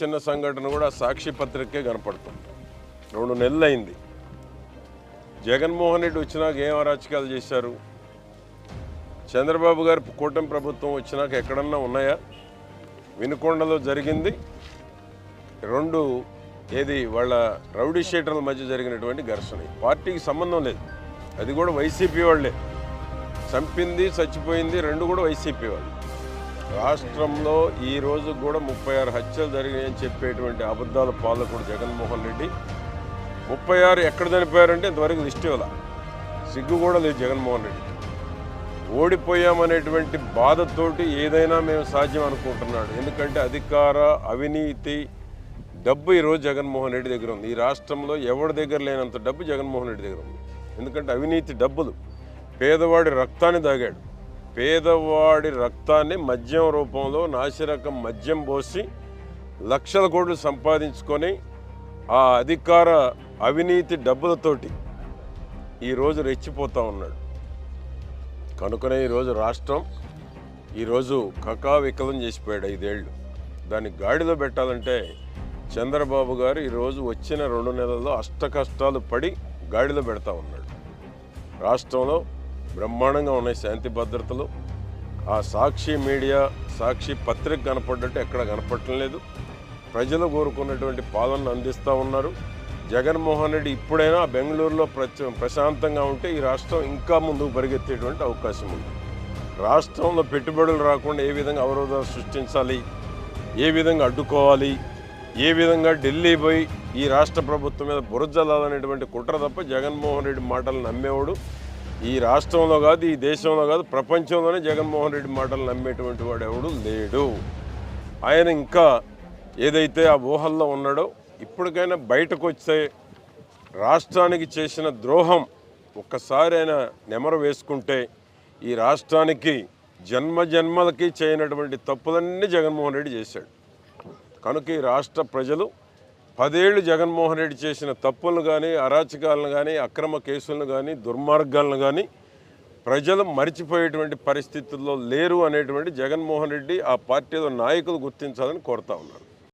చిన్న సంఘటన కూడా సాక్షి పత్రికే కనపడుతుంది. 2 నెలలు అయింది. జగన్మోహన్ రెడ్డి వచ్చినాక ఏం అరాచకాలు చేశారు? చంద్రబాబు గారి కూటమి ప్రభుత్వం వచ్చినాక ఎక్కడన్నా ఉన్నాయా? వినుకొండలో జరిగింది 2 వాళ్ళ రౌడీ షీటర్ల మధ్య జరిగినటువంటి ఘర్షణ. పార్టీకి సంబంధం లేదు, అది కూడా వైసీపీ వాళ్ళే. చంపింది చచ్చిపోయింది 2 కూడా వైసీపీ వాళ్ళు. రాష్ట్రంలో ఈ రోజు కూడా 36 హత్యలు జరిగాయని చెప్పేటువంటి అబద్ధాల పాలకుడు జగన్మోహన్ రెడ్డి. 36 ఎక్కడ చనిపోయారంటే ఇంతవరకు లిస్ట్ ఇవ్వాల. సిగ్గు కూడా లేదు జగన్మోహన్ రెడ్డి. ఓడిపోయామనేటువంటి బాధతోటి ఏదైనా మేము సాధ్యం అనుకుంటున్నాడు. ఎందుకంటే అధికార, అవినీతి, డబ్బు ఈరోజు జగన్మోహన్ రెడ్డి దగ్గర ఉంది. ఈ రాష్ట్రంలో ఎవరి దగ్గర లేనంత డబ్బు జగన్మోహన్ రెడ్డి దగ్గర ఉంది. ఎందుకంటే అవినీతి డబ్బులు. పేదవాడి రక్తాన్ని తాగాడు. పేదవాడి రక్తాన్ని మద్యం రూపంలో నాసిరకం మద్యం పోసి లక్షల కోట్లు సంపాదించుకొని ఆ అధికార అవినీతి డబ్బులతోటి ఈరోజు రెచ్చిపోతూ ఉన్నాడు. కనుకనే ఈరోజు రాష్ట్రం ఈరోజు కకావికలం చేసిపోయాడు 5 ఏళ్ళు. దాన్ని గాడిలో పెట్టాలంటే చంద్రబాబు గారు ఈరోజు వచ్చిన 2 నెలల్లో అష్టకష్టాలు పడి గాడిలో పెడతా ఉన్నాడు. రాష్ట్రంలో బ్రహ్మాండంగా ఉన్నాయి శాంతి భద్రతలు. ఆ సాక్షి మీడియా, సాక్షి పత్రిక కనపడ్డట్టు ఎక్కడ కనపడటం లేదు. ప్రజలు కోరుకున్నటువంటి పాలనను అందిస్తూ ఉన్నారు. జగన్మోహన్ రెడ్డి ఇప్పుడైనా బెంగళూరులో ప్రశాంతంగా ఉంటే ఈ రాష్ట్రం ఇంకా ముందుకు పరిగెత్తేటువంటి అవకాశం ఉంది. రాష్ట్రంలో పెట్టుబడులు రాకుండా ఏ విధంగా అవరోధాలు సృష్టించాలి, ఏ విధంగా అడ్డుకోవాలి, ఏ విధంగా ఢిల్లీ పోయి ఈ రాష్ట్ర ప్రభుత్వం మీద బురజల్లాలనేటువంటి కుట్ర తప్ప జగన్మోహన్ రెడ్డి మాటలు నమ్మేవాడు ఈ రాష్ట్రంలో కాదు, ఈ దేశంలో కాదు, ప్రపంచంలోనే జగన్మోహన్ రెడ్డి మాటలు నమ్మేటువంటి వాడు ఎవడు లేడు. ఆయన ఇంకా ఏదైతే ఆ ఊహల్లో ఉన్నాడో ఇప్పటికైనా బయటకు వస్తే రాష్ట్రానికి చేసిన ద్రోహం ఒక్కసారి ఆయన నెమరు వేసుకుంటే ఈ రాష్ట్రానికి జన్మలకి చేయనటువంటి తప్పులన్నీ జగన్మోహన్ రెడ్డి చేశాడు. కనుక ఈ రాష్ట్ర ప్రజలు 10 ఏళ్ళు జగన్మోహన్ రెడ్డి చేసిన తప్పులను కానీ, అరాచకాలను కానీ, అక్రమ కేసులను కానీ, దుర్మార్గాలను కానీ ప్రజలు మరిచిపోయేటువంటి పరిస్థితుల్లో లేరు అనేటువంటి జగన్మోహన్ రెడ్డి ఆ పార్టీలో నాయకులు గుర్తించాలని కోరుతా ఉన్నారు.